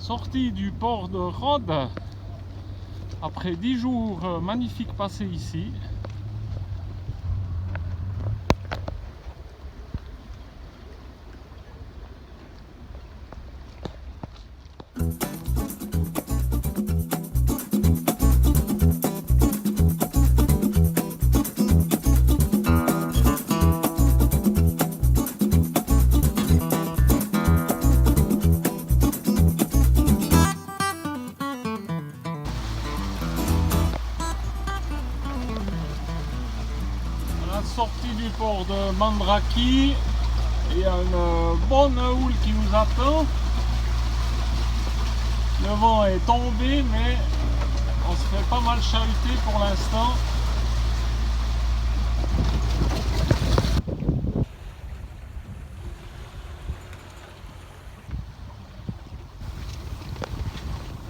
Sortie du port de Rhodes, après 10 jours magnifiques passés ici. Sortie du port de Mandraki, il y a une bonne houle qui nous attend. Le vent est tombé, mais on se fait pas mal chahuter pour l'instant.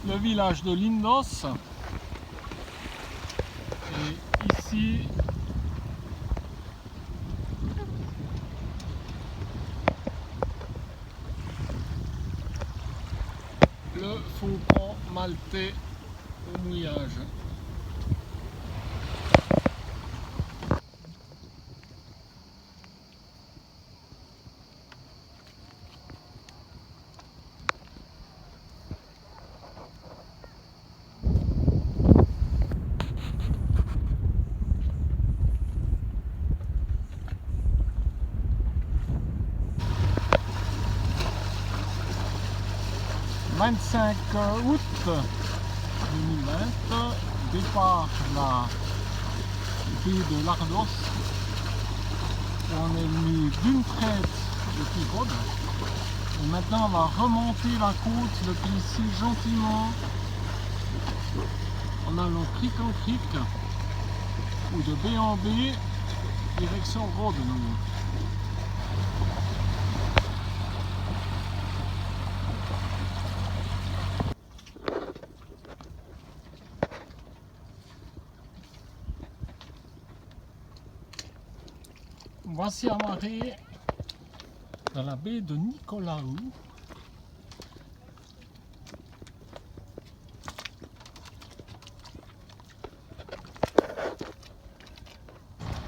Le village de Lindos, et ici le faucon maltais au mouillage. « 25 août 2020, départ de la baie de Lardos. On est venu d'une traite depuis Rhodes. Et maintenant on va remonter la côte depuis ici gentiment en allant cric en cric ou de baie en baie direction Rhodes. Voici amarré dans la baie de Nicolaou.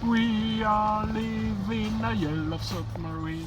We are living a yellow submarine.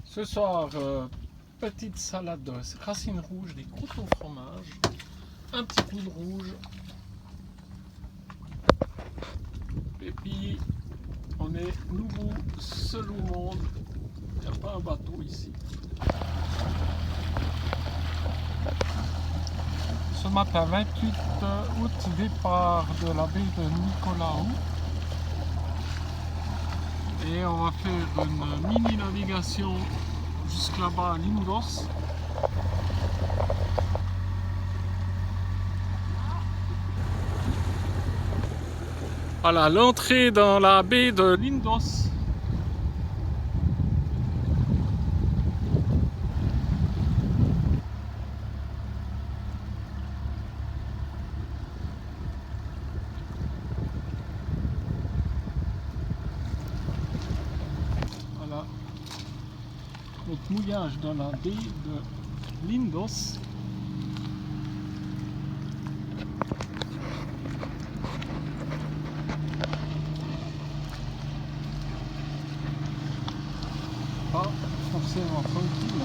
Ce soir, petite salade de racines rouges, des croûtes au fromage, un petit coup de rouge. Et puis, on est nouveau, seul au monde. Il n'y a pas un bateau ici. Ce matin, 28 août, départ de la baie de Nicolaou. Et on va faire une mini navigation jusque là-bas à Lindos. Voilà l'entrée dans la baie de Lindos. Voilà notre mouillage dans la baie de Lindos. Pas forcément tranquille.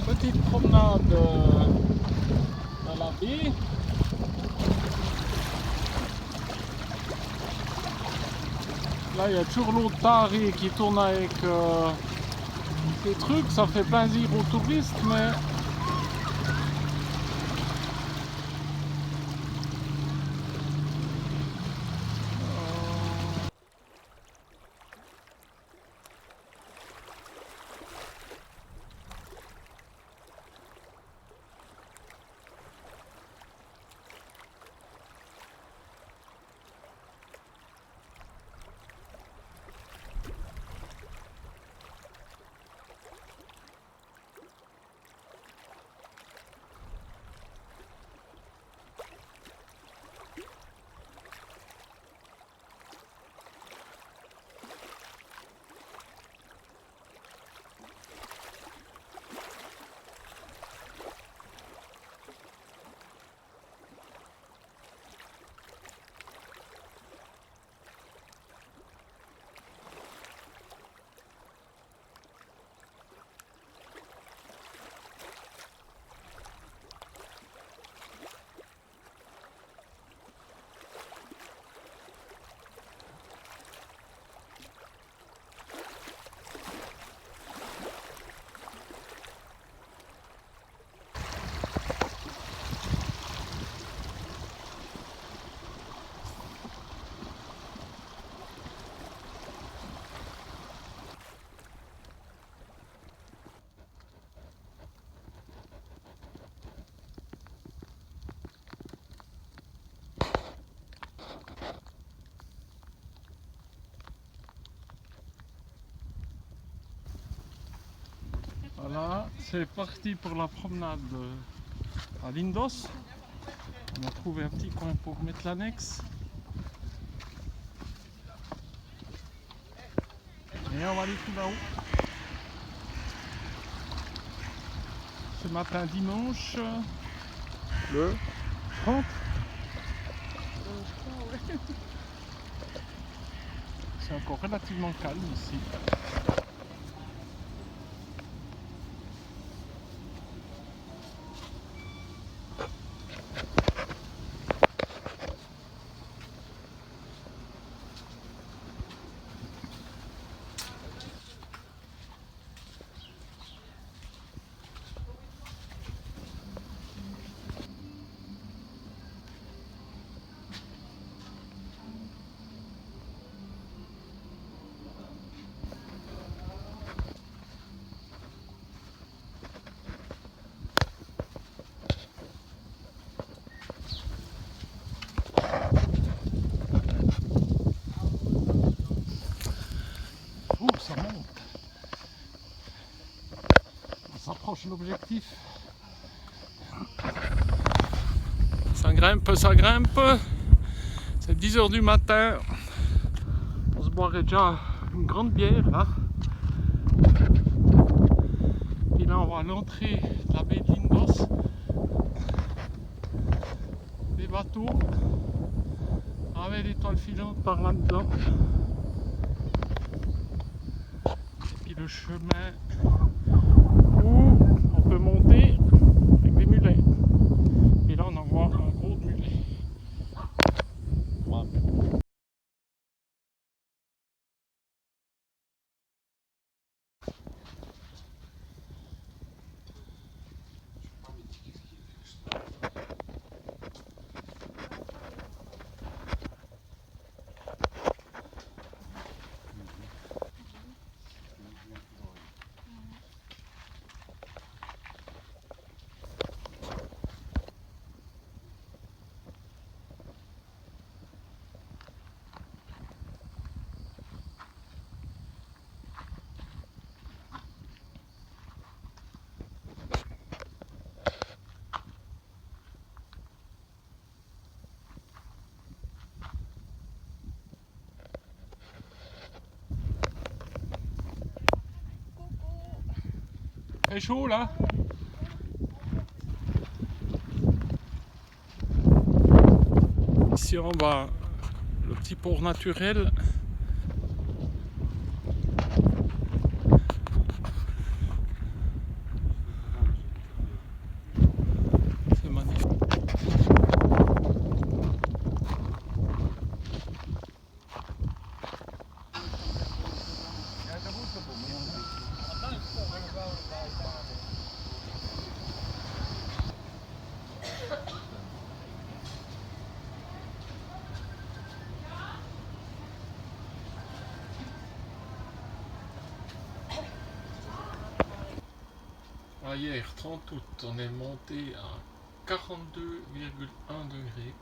Petite promenade dans la baie. Là, il y a toujours l'autre taré qui tourne avec des trucs. Ça fait plaisir aux touristes, mais voilà, c'est parti pour la promenade à Lindos. On a trouvé un petit coin pour mettre l'annexe. Et on va aller tout là-haut. Ce matin dimanche, le 30. C'est encore relativement calme ici. Ça monte. On s'approche de l'objectif. Ça grimpe, ça grimpe. C'est 10 h du matin. On se boirait déjà une grande bière là. Et là on va à l'entrée de la baie de Lindos. Des bateaux avec des toiles filantes par là-dedans. Le chemin où on peut monter avec des mulets. Et là on en voit un gros mulet. Wow. Très chaud là. Ici en bas, le petit port naturel. Alors hier, 30 août, on est monté à 42,1 degrés.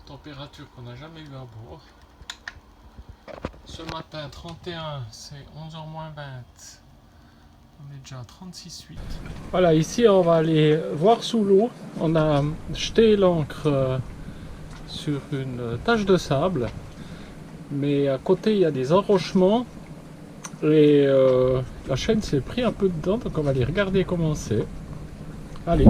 Température qu'on n'a jamais eu à bord. Ce matin, 31, c'est 11h moins 20. On est déjà à 36,8. Voilà, ici on va aller voir sous l'eau. On a jeté l'ancre sur une tache de sable. Mais à côté, il y a des enrochements. Et la chaîne s'est pris un peu dedans, donc on va aller regarder comment c'est. Allez.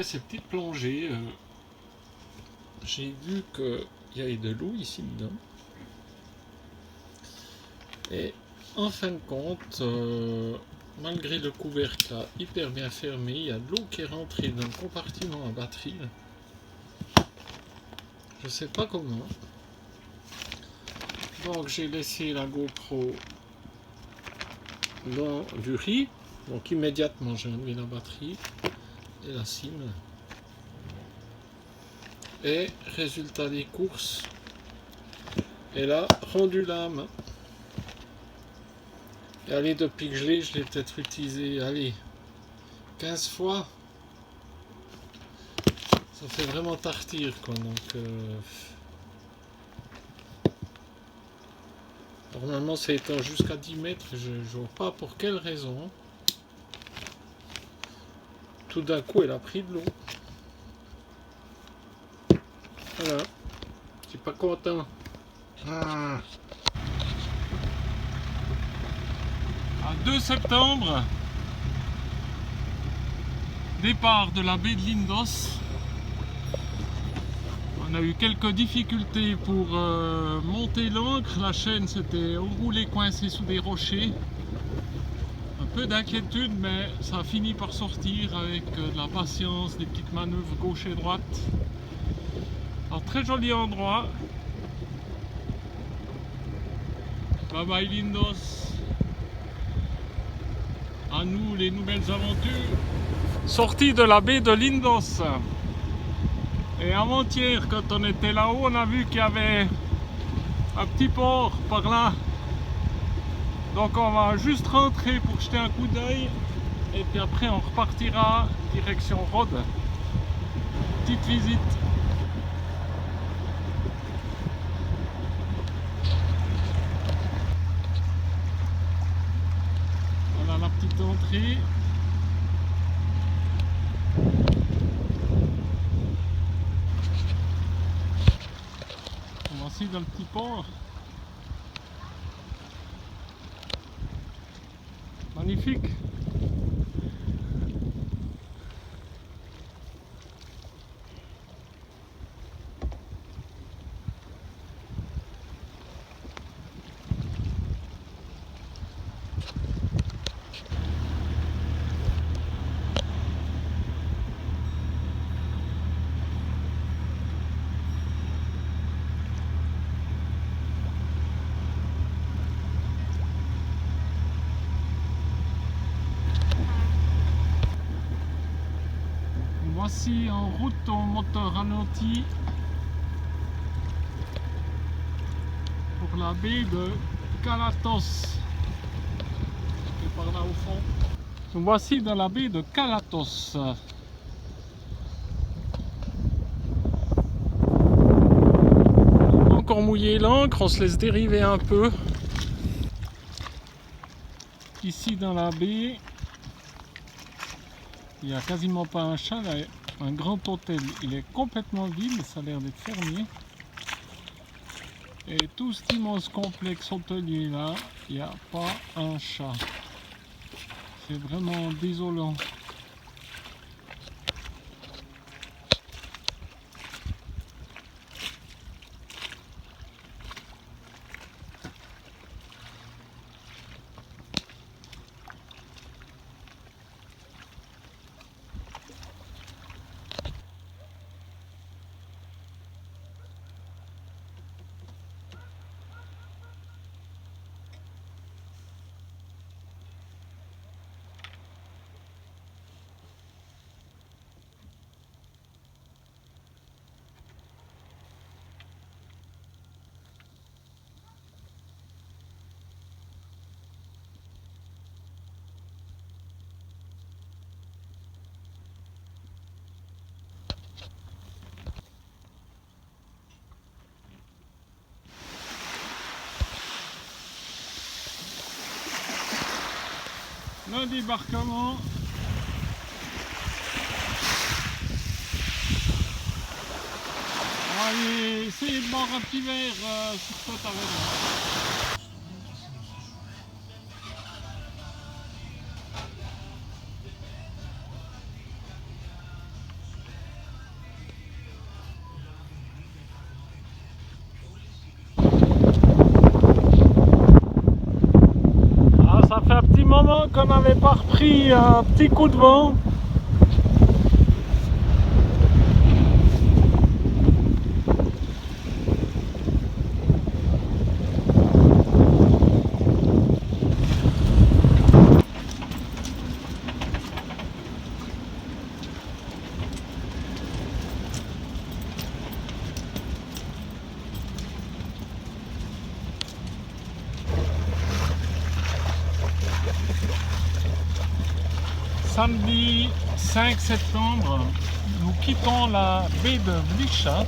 Ces petites plongées, j'ai vu qu'il y avait de l'eau ici dedans. Et en fin de compte, malgré le couvercle là, hyper bien fermé, il y a de l'eau qui est rentrée dans le compartiment à batterie. Je sais pas comment. Donc j'ai laissé la GoPro dans du riz. Donc immédiatement j'ai enlevé la batterie et la SIM. Et résultat des courses, elle a rendu l'âme. Et allez, depuis que je l'ai peut-être utilisé, allez, 15 fois. Ça fait vraiment tartir quoi, donc normalement ça étend jusqu'à 10 mètres, je vois pas pour quelle raison. Tout d'un coup elle a pris de l'eau. Voilà, je suis pas content. À 2 septembre, départ de la baie de Lindos. On a eu quelques difficultés pour monter l'ancre. La chaîne s'était enroulée, coincée sous des rochers. Un peu d'inquiétude, mais ça a fini par sortir avec de la patience, des petites manœuvres gauche et droite. Alors très joli endroit. Bye bye Lindos. À nous les nouvelles aventures. Sortie de la baie de Lindos. Et avant-hier, quand on était là-haut, on a vu qu'il y avait un petit port par là. Donc on va juste rentrer pour jeter un coup d'œil. Et puis après on repartira direction Rhodes. Petite visite. Voilà la petite entrée. Voici dans le petit port. Magnifique. Voici en route au moteur ralenti pour la baie de Calatos. Et par là au fond. Nous voici dans la baie de Calatos. Encore mouillé l'ancre, on se laisse dériver un peu. Ici dans la baie, il n'y a quasiment pas un chat, là, un grand hôtel, il est complètement vide, ça a l'air d'être fermé. Et tout cet immense complexe hôtelier là, il n'y a pas un chat. C'est vraiment désolant. Le débarquement. On va aller essayer de boire un petit verre sur cette taverne. Ah, ça fait un petit moment qu'on n'avait pas repris un petit coup de vent. Samedi 5 septembre, nous quittons la baie de Vlicha.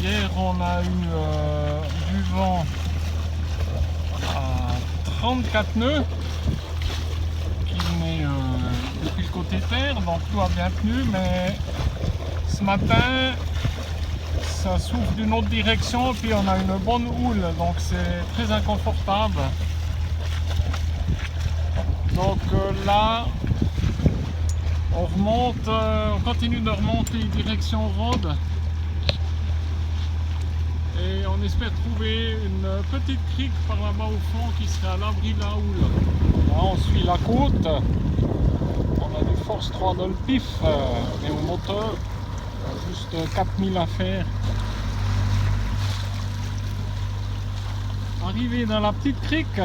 Hier, on a eu du vent à 34 nœuds qui venait depuis le côté terre, donc tout a bien tenu, mais ce matin, ça souffle d'une autre direction, puis on a une bonne houle, donc c'est très inconfortable. Donc là, on remonte, on continue de remonter direction Rhodes et on espère trouver une petite crique par là-bas au fond qui serait à l'abri de la houle. Là, on suit la côte, on a du Force 3 dans le pif, mais au moteur, juste 4000 à faire. Arrivé dans la petite crique.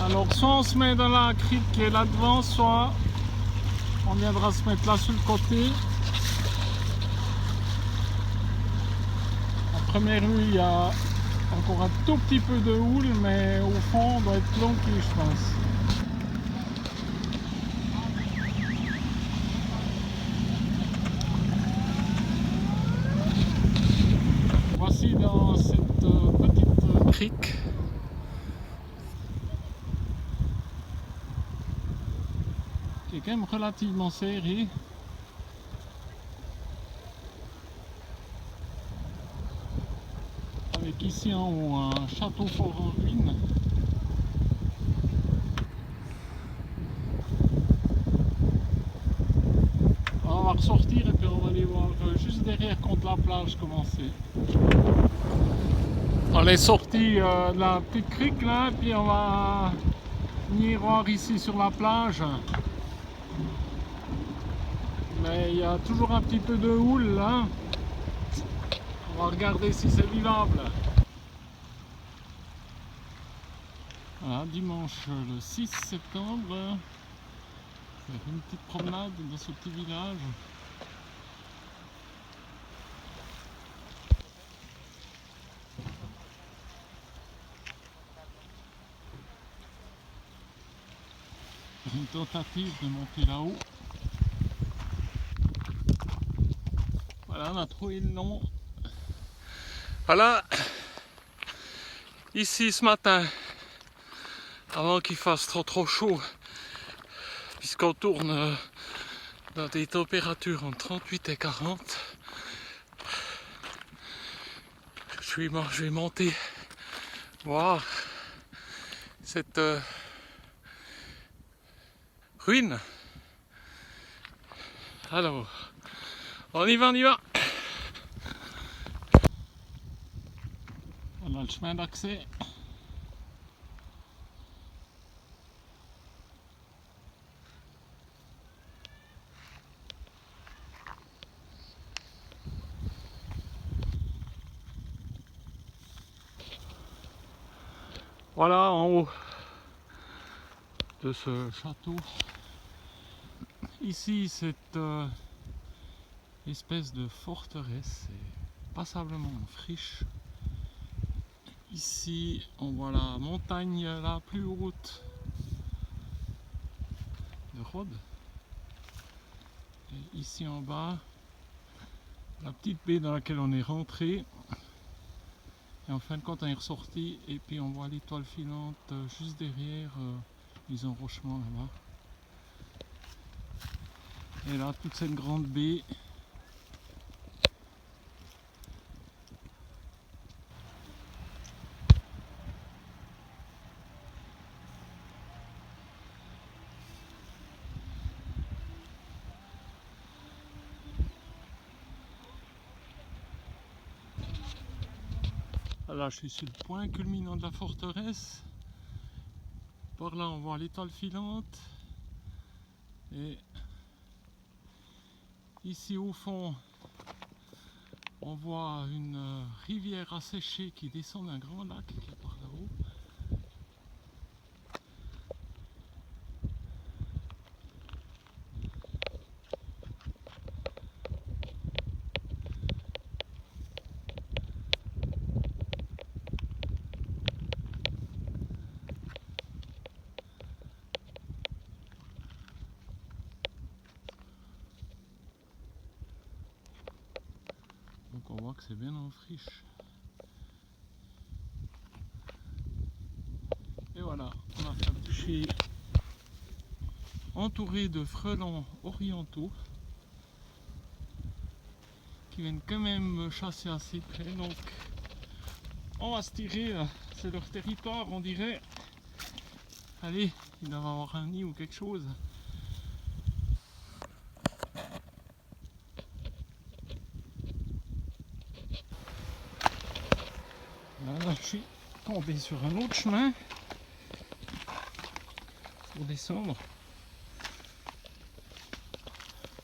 Alors soit on se met dans la crique qui est là devant, soit on viendra se mettre là sur le côté. En première rue, il y a encore un tout petit peu de houle, mais au fond on doit être long pied, je pense. Voici dans cette petite crique. Qui est quand même relativement serré. Avec ici en haut un château fort en ruine. On va ressortir et puis on va aller voir juste derrière contre la plage comment c'est. On est sorti de la petite crique là, puis on va venir voir ici sur la plage. Mais il y a toujours un petit peu de houle là. On va regarder si c'est vivable. Voilà, dimanche le 6 septembre. Faire une petite promenade dans ce petit village. Une tentative de monter là-haut. Voilà, on a trouvé le nom. Voilà, ici ce matin, avant qu'il fasse trop chaud, puisqu'on tourne dans des températures entre 38 et 40, je vais monter voir cette ruine. Alors, on y va, on y va. On a le chemin d'accès. Voilà en haut de ce château. Ici, cette espèce de forteresse est passablement en friche. Ici, on voit la montagne la plus haute de Rhodes. Et ici en bas, la petite baie dans laquelle on est rentré. Et en fin de compte, on est ressorti et puis on voit l'étoile filante juste derrière les enrochements là-bas. Et là, toute cette grande baie. Là, je suis sur le point culminant de la forteresse. Par là, on voit l'étoile filante. Et ici au fond, on voit une rivière asséchée qui descend d'un grand lac qui est par là-haut. Donc on voit que c'est bien en friche. Et voilà, on a fait un boucher entouré de frelons orientaux qui viennent quand même chasser assez près. Donc on va se tirer, c'est leur territoire, on dirait. Allez, ils doivent avoir un nid ou quelque chose. Là, je suis tombé sur un autre chemin pour descendre.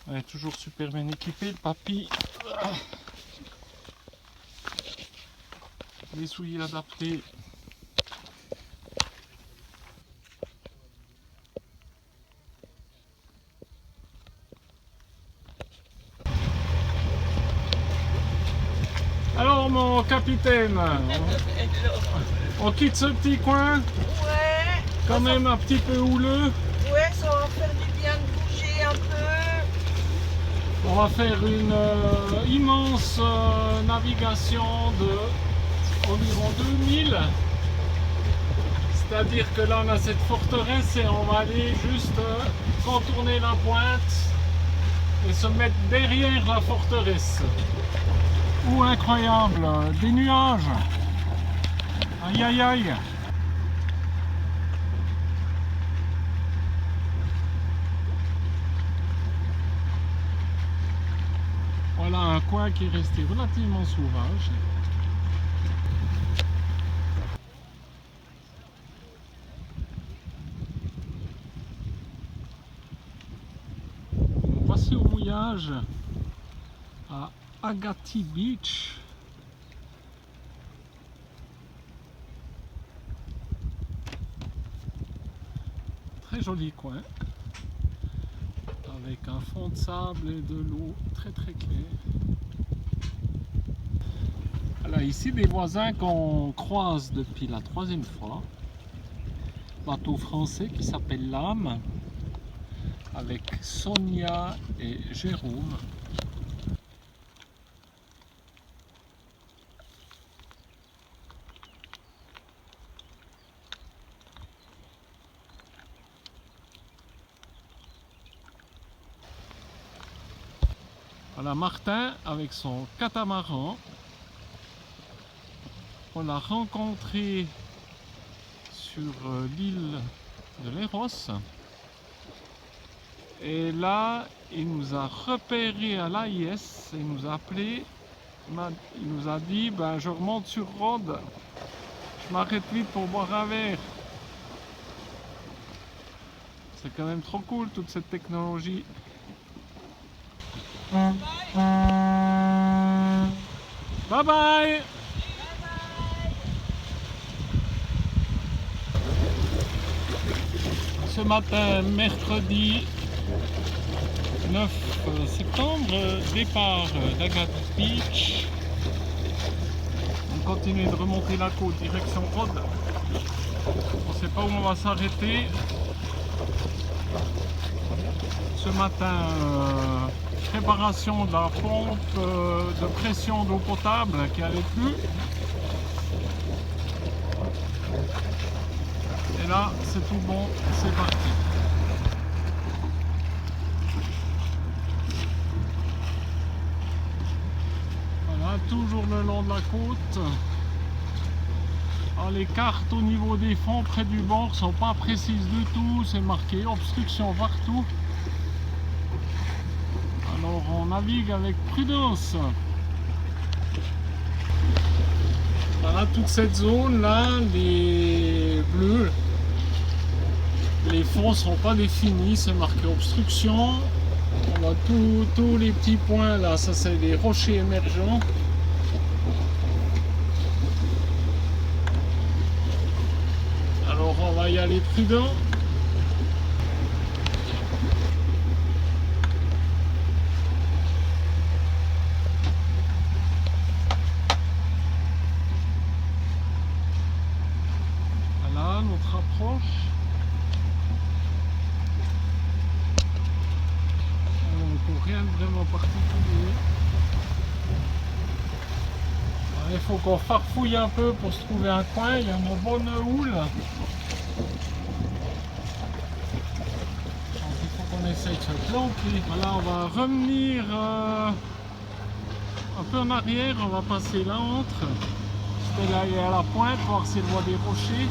Ouais, toujours super bien équipé, le papy. Les souliers adaptés. Alors mon capitaine, on quitte ce petit coin, Ouais, quand même un petit peu houleux. ouais, ça va faire du bien de bouger un peu. On va faire une immense navigation de environ 2000. C'est-à-dire que là on a cette forteresse et on va aller juste contourner la pointe et se mettre derrière la forteresse. Oh incroyable, des nuages. Aïe aïe aïe. Voilà un coin qui est resté relativement sauvage. Voici au mouillage à Agatti Beach. Très joli coin. Avec un fond de sable et de l'eau très très claire. Alors ici des voisins qu'on croise depuis la 3e fois. Bateau français qui s'appelle l'Âme avec Sonia et Jérôme. Voilà Martin avec son catamaran. On l'a rencontré sur l'île de Léros. Et là, il nous a repéré à l'AIS, il nous a appelé, il nous a dit ben, je remonte sur Rhodes, je m'arrête vite pour boire un verre. C'est quand même trop cool toute cette technologie. Bye bye. Ce matin, mercredi 9 septembre, départ d'Agatis Beach. On continue de remonter la côte direction Rhodes. On ne sait pas où on va s'arrêter. Ce matin, préparation de la pompe de pression d'eau potable qui n'allait plus. Et là, c'est tout bon, c'est parti. Voilà, toujours le long de la côte. Alors, les cartes au niveau des fonds près du bord sont pas précises du tout, c'est marqué obstruction partout. Alors on navigue avec prudence. Voilà toute cette zone là, les bleus, les fonds sont pas définis, c'est marqué obstruction. On voit tous les petits points là, ça c'est des rochers émergents. Alors on va y aller prudent. Voilà notre approche. Donc rien de vraiment particulier. Il faut qu'on farfouille un peu pour se trouver un coin, il y a une bonne houle. Donc il faut qu'on essaye de se planquer. Voilà, on va revenir un peu en arrière, on va passer là entre. C'était là à la pointe, voir s'il voit des rochers.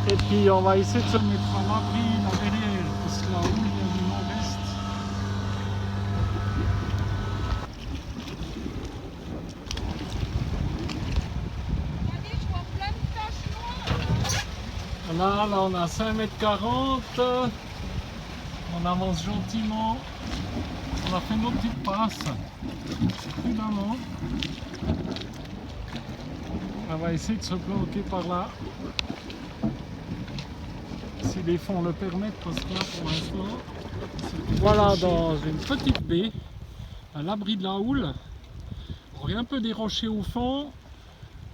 Et puis on va essayer de se mettre à l'abri là derrière, parce que la houle, il y a du nord-est. Là, on a 5,40 m, on avance gentiment, on a fait nos petites passes, prudemment. On va essayer de se planquer par là, si les fonds le permettent, parce que là pour l'instant, voilà dans une petite baie, à l'abri de la houle. On voit un peu des rochers au fond.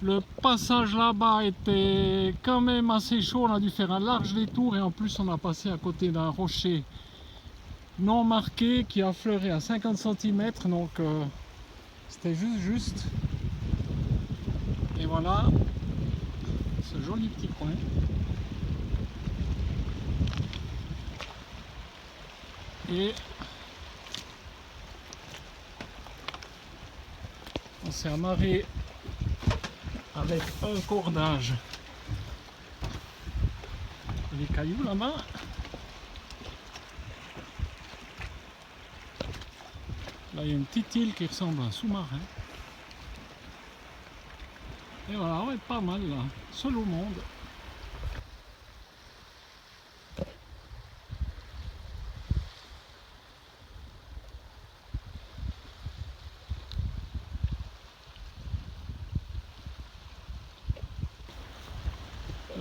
Le passage là-bas était quand même assez chaud, on a dû faire un large détour et en plus on a passé à côté d'un rocher non marqué qui a affleuré à 50 cm, donc c'était juste. Et voilà ce joli petit coin. Et on s'est amarré avec un cordage. Les cailloux là-bas. Là, il y a une petite île qui ressemble à un sous-marin. Et voilà, on va être pas mal là, seul au monde.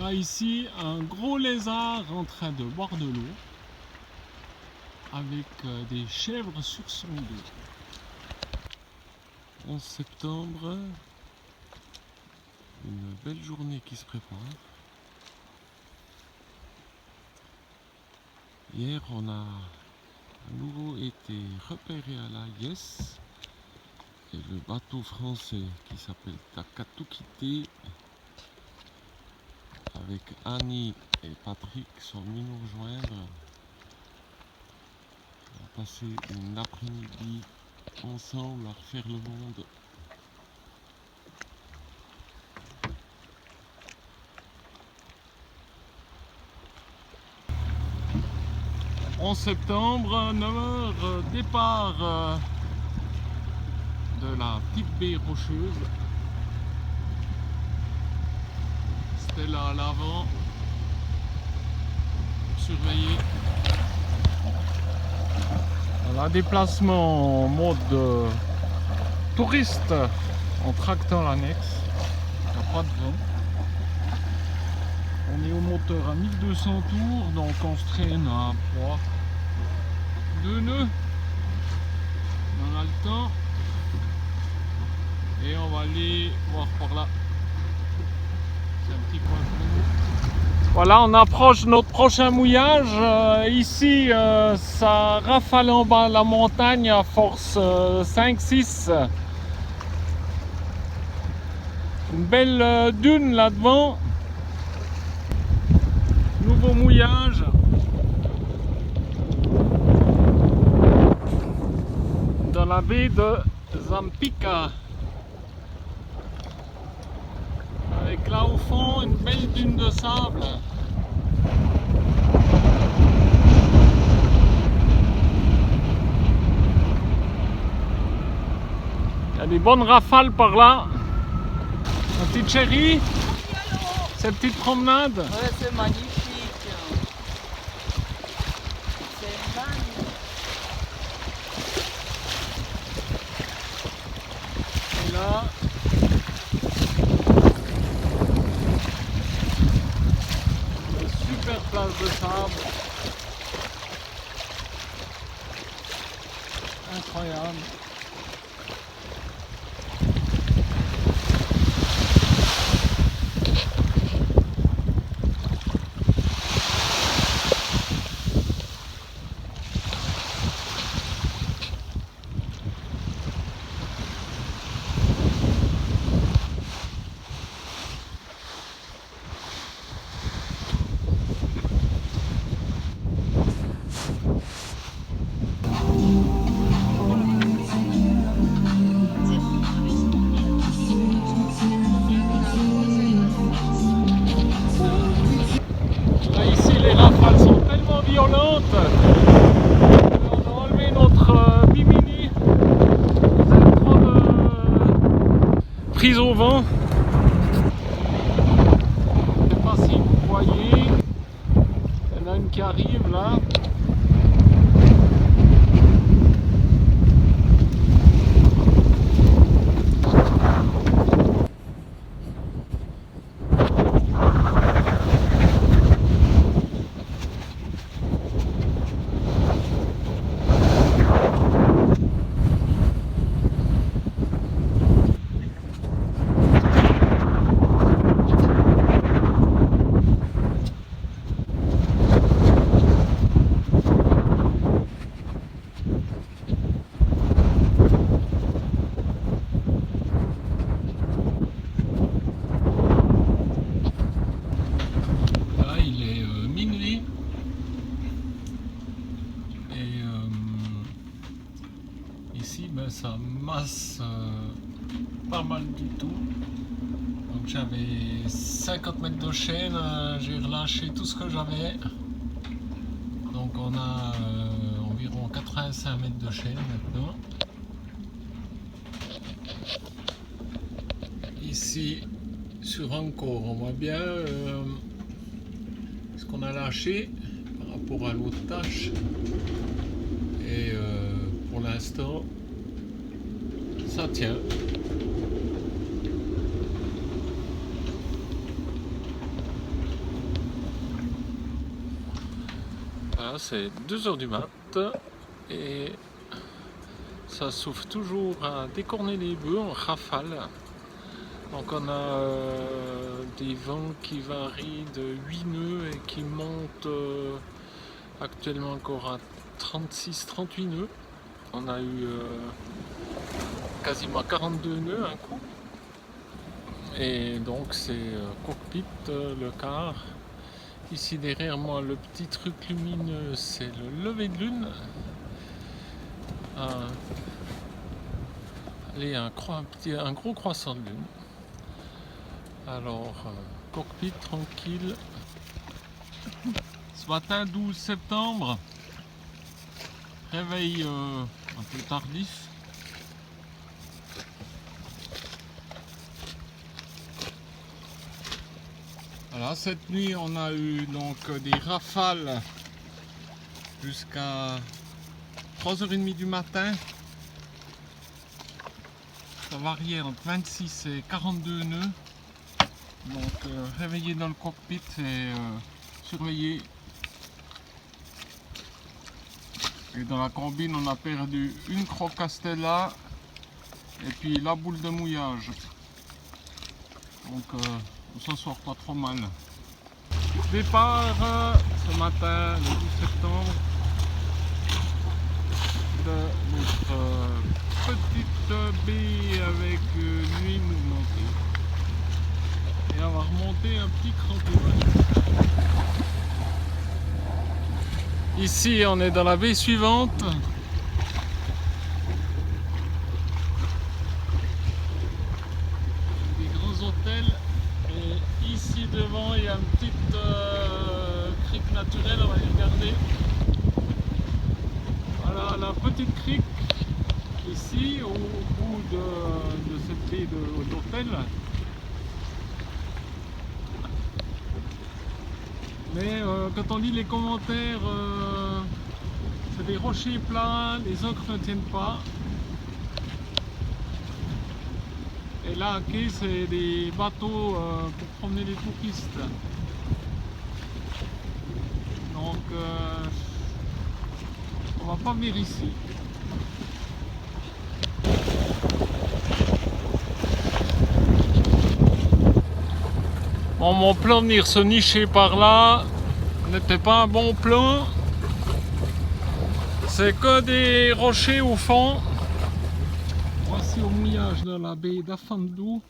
Là ici, un gros lézard en train de boire de l'eau avec des chèvres sur son dos. 11 septembre, une belle journée qui se prépare. Hier, on a à nouveau été repéré à l'AIS et le bateau français qui s'appelle Takatoukité avec Annie et Patrick sont venus nous rejoindre. On a passé une après-midi ensemble à refaire le monde. 11 septembre, 9h, départ de la petite baie rocheuse. Stella à l'avant, surveillé. Un déplacement en mode touriste en tractant l'annexe. Il n'y a pas de vent. On est au moteur à 1200 tours, donc on se traîne à 2 nœuds. On a le temps. Et on va aller voir par là. C'est un petit point pour nous. Voilà, on approche notre prochain mouillage. Ici, ça rafale en bas la montagne à force 5-6. Une belle dune là devant. Nouveau mouillage. Dans la baie de Zampica. Avec là au fond une belle dune de sable. Il y a des bonnes rafales par là. Ma petite chérie, cette petite promenade. Ouais, c'est magnifique. C'est magnifique. Et là, une super place de sable. Incroyable. Là, ici, les rafales sont tellement violentes. On a enlevé notre bimini. Vous avez trop de prise au vent. Je ne sais pas si vous voyez. Il y en a une qui arrive là. Là, il est minuit. Et ici, ben, ça masse pas mal du tout. Donc j'avais 50 mètres de chaîne, j'ai relâché tout ce que j'avais. Donc on a environ 85 mètres de chaîne maintenant. Ici sur Encore, on voit bien ce qu'on a lâché par rapport à l'autre tâche. Et pour l'instant, ça tient. Voilà, c'est 2h du mat et ça souffle toujours à décorner les bœufs en rafale. Donc on a des vents qui varient de 8 nœuds et qui montent actuellement encore à 36-38 nœuds. On a eu quasiment 42 nœuds un coup. Et donc c'est cockpit, le quart. Ici derrière moi, le petit truc lumineux, c'est le lever de lune. Allez, un gros croissant de lune. Alors, cockpit tranquille. Ce matin 12 septembre, Réveil un peu tardif. Voilà, cette nuit on a eu donc des rafales jusqu'à 3h30 du matin. Ça variait entre 26 et 42 nœuds. Donc réveillé dans le cockpit et surveillé. Et dans la combine on a perdu une crocastella et puis la boule de mouillage. Donc on s'en sort pas trop mal. Départ ce matin, le 12 septembre, de notre petite baie avec nuit mouvementée. Et on va remonter un petit cran. Ici on est dans la baie suivante. Des grands hôtels. Et ici devant il y a une petite crique naturelle, on va y regarder. Voilà la petite crique ici au bout de cette baie d'hôtel. Mais quand on lit les commentaires, c'est des rochers plats, les ancres ne tiennent pas. Et là, à quai, c'est des bateaux pour promener les touristes. Donc, on va pas venir ici. Bon, mon plan de venir se nicher par là n'était pas un bon plan. C'est que des rochers au fond. Voici au mouillage de la baie d'Afandou.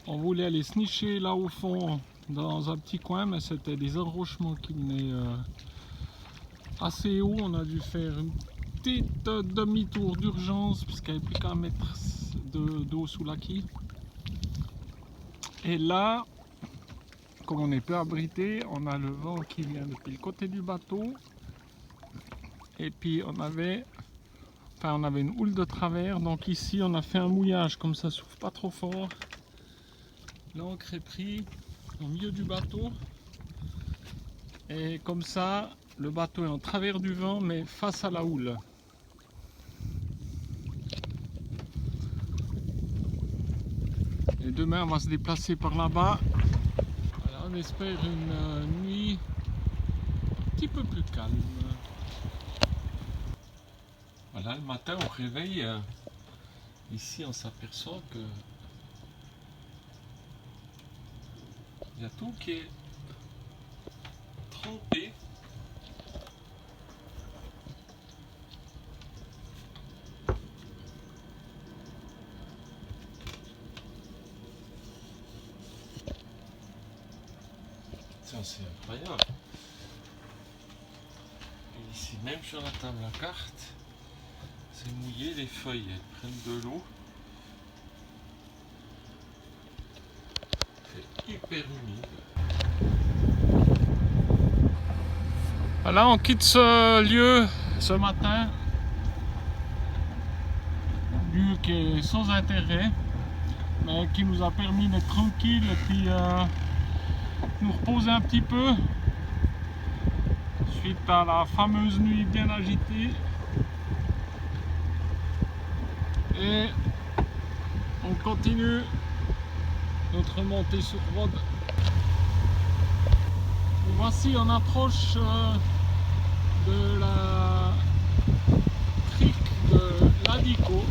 On voulait aller se nicher là au fond dans un petit coin, mais c'était des enrochements qui venaient assez haut. On a dû faire une petite demi-tour d'urgence puisqu'il n'y avait plus qu'un mètre d'eau sous la quille. Et là, comme on est peu abrité, on a le vent qui vient depuis le côté du bateau. Et puis on avait une houle de travers. Donc ici on a fait un mouillage comme ça souffle pas trop fort. L'ancre est prise au milieu du bateau. Et comme ça, le bateau est en travers du vent mais face à la houle. Et demain on va se déplacer par là-bas. Voilà, on espère une nuit un petit peu plus calme. Voilà, le matin au réveil, ici on s'aperçoit que il y a tout qui est trempé. Ça c'est incroyable. Et ici même sur la table à carte, c'est mouillé, les feuilles elles prennent de l'eau. C'est hyper humide. Voilà, on quitte ce lieu ce matin. Un lieu qui est sans intérêt, mais qui nous a permis d'être tranquille et puis nous reposer un petit peu suite à la fameuse nuit bien agitée. Et on continue notre montée sur Rhodes. Voici en approche de la crique de l'Adico.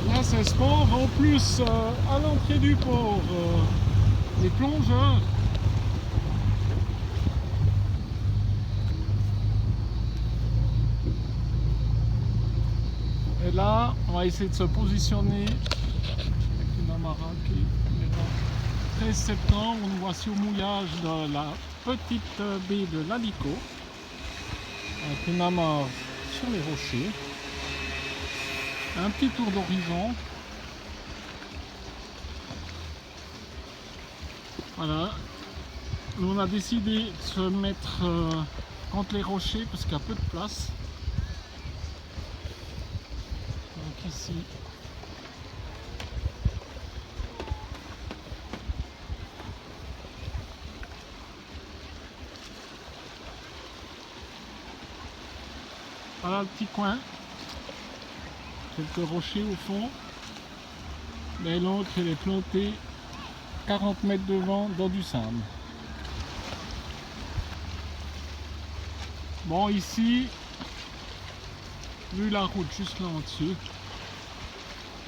Là c'est sport, en plus à l'entrée du port, les plongeurs. Et là, on va essayer de se positionner avec une amarra qui est le 13 septembre. Nous voici au mouillage de la petite baie de l'Adico avec une amarre sur les rochers. Un petit tour d'horizon. Voilà. Nous on a décidé de se mettre contre les rochers parce qu'il y a peu de place. Donc ici. Voilà le petit coin. Quelques rochers au fond. Mais l'encre elle est plantée 40 mètres devant dans du sable. Bon ici, vu la route juste là en dessus,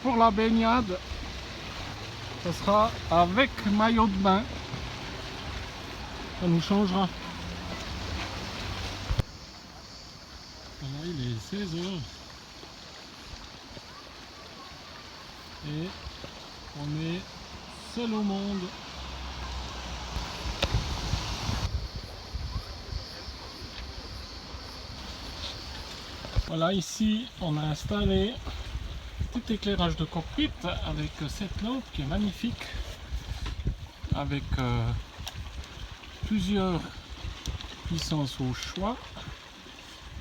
pour la baignade, ça sera avec maillot de bain. Ça nous changera. Voilà, il est 16 h. Et on est seul au monde. Voilà, ici on a installé tout éclairage de cockpit avec cette lampe qui est magnifique, avec plusieurs puissances au choix.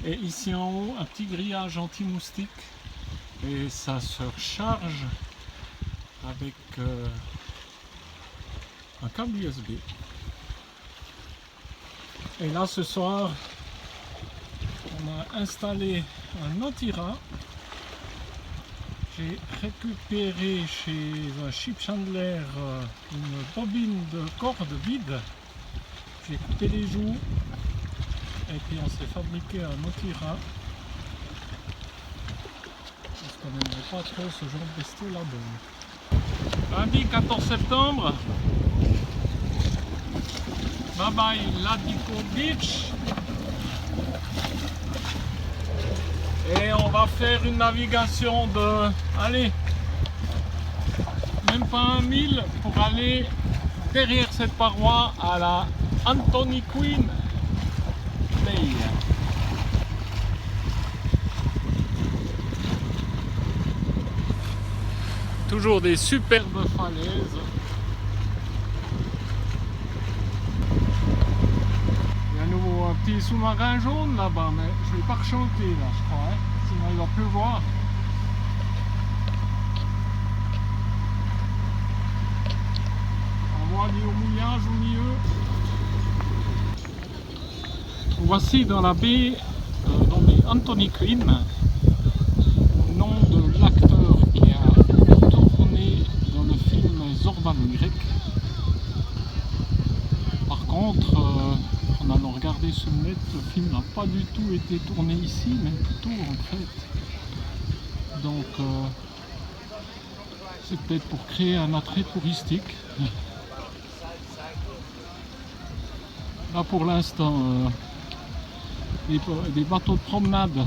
Et ici en haut un petit grillage anti-moustique et ça se recharge avec un câble USB. Et là ce soir on a installé un anti-rat. J'ai récupéré chez un Chip Chandler une bobine de corde vide. J'ai coupé les joues et puis on s'est fabriqué un anti-rat. Parce qu'on n'aimerait pas trop ce genre de bestiaux là-bas. Lundi 14 septembre. Bye bye Ladico Beach. Et on va faire une navigation de, allez, même pas 1000 pour aller derrière cette paroi à la Anthony Quinn Bay. Toujours des superbes falaises. Il y a à nouveau un petit sous-marin jaune là-bas, mais je ne vais pas rechanter là, je crois, hein, sinon il va pleuvoir. On voit ni au mouillage au milieu. Voici dans la baie nommée Anthony Quinn, nom de l'acteur qui a tourné dans le film Zorba le Grec. Par contre, en allant regarder ce net, le film n'a pas du tout été tourné ici, mais plutôt en fait. Donc, c'est peut-être pour créer un attrait touristique. Là, pour l'instant, des bateaux de promenade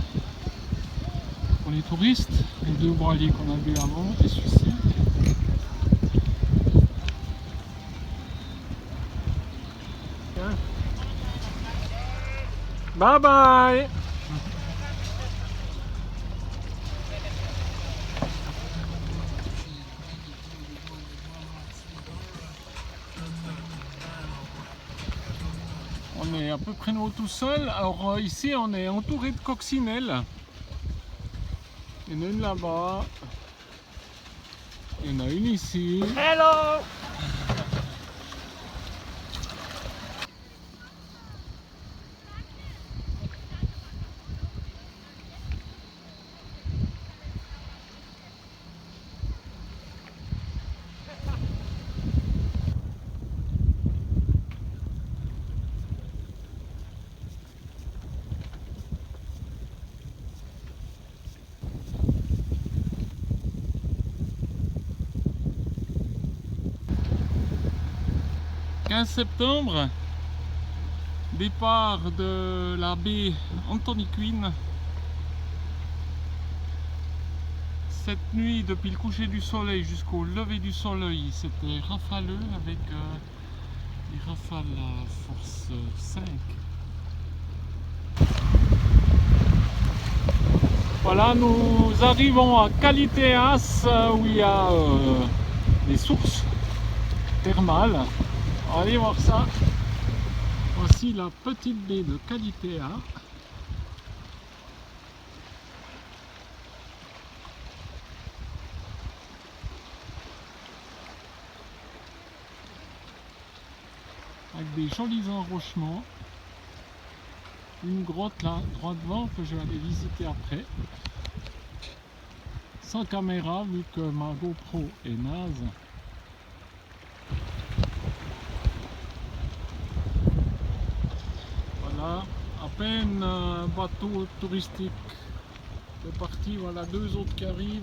pour les touristes, les deux voiliers qu'on a vus avant et celui-ci. Bye bye. On est à peu près nous tout seul. Alors ici on est entouré de coccinelles. Il y en a une là-bas. Il y en a une ici. Hello! 15 septembre, départ de la baie Anthony Quinn. Cette nuit, depuis le coucher du soleil jusqu'au lever du soleil, c'était rafaleux avec des rafales à force 5. Voilà, nous arrivons à Kaliteas où il y a des sources thermales. Allez voir ça. Voici la petite baie de Kalitea. Avec des jolis enrochements. Une grotte là, droit devant, que je vais aller visiter après. Sans caméra, vu que ma GoPro est naze. Voilà, à peine un bateau touristique est parti, voilà 2 autres qui arrivent.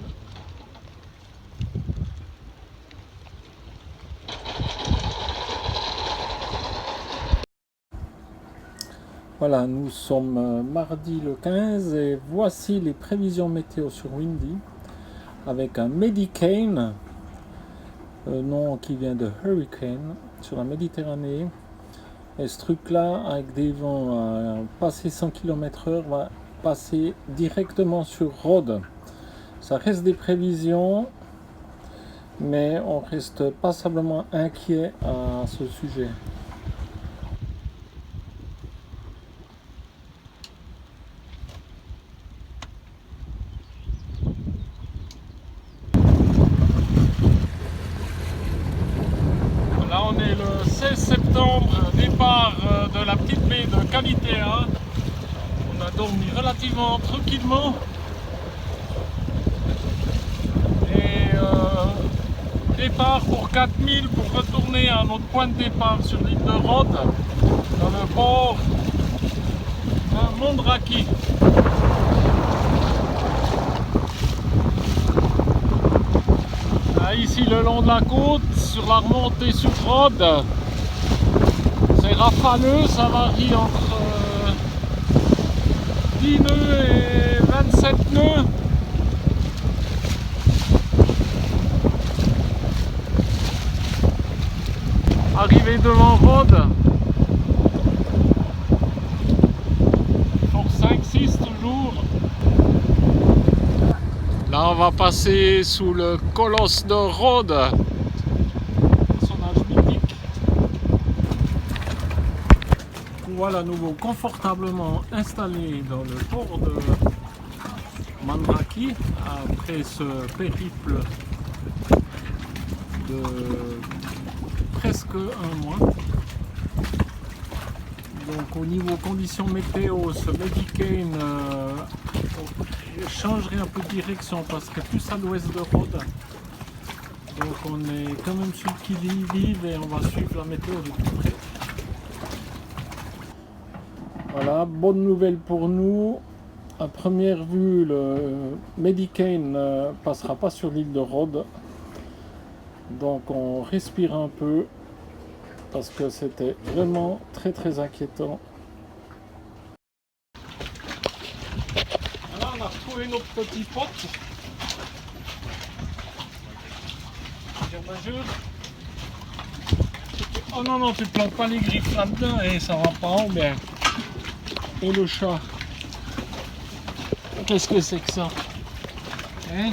Voilà, nous sommes mardi le 15 et voici les prévisions météo sur Windy avec un Medicane, nom qui vient de Hurricane, sur la Méditerranée. Et ce truc là, avec des vents passer 100 km/h, va passer directement sur Rhodes. Ça reste des prévisions, mais on reste passablement inquiet à ce sujet. Là on est le 16 septembre, départ de la petite baie de Kalitea. On a dormi relativement tranquillement. Et départ pour 4000 pour retourner à notre point de départ sur l'île de Rhodes, dans le port de Mondraki. Ici le long de la côte, sur la remontée sur Rhodes, c'est rafaleux, ça varie entre 10 nœuds et 27 nœuds. Arrivé devant Rhodes, pour 5-6 toujours. Là on va passer sous le colosse de Rhodes, personnage mythique. Voilà, à nouveau confortablement installé dans le port de Mondraki après ce périple de presque un mois. Donc au niveau conditions météo, ce Medicane changerait un peu de direction parce que plus à l'ouest de Rhodes. Donc on est quand même sur qui vive et on va suivre la météo de tout près. Voilà, bonne nouvelle pour nous. À première vue, le Medicane ne passera pas sur l'île de Rhodes. Donc on respire un peu parce que c'était vraiment très inquiétant. Voilà, on a retrouvé notre petit pote. Oh non, tu plantes pas les griffes là-dedans et ça va pas en bien. Et le chat. Qu'est-ce que c'est que ça? Hein?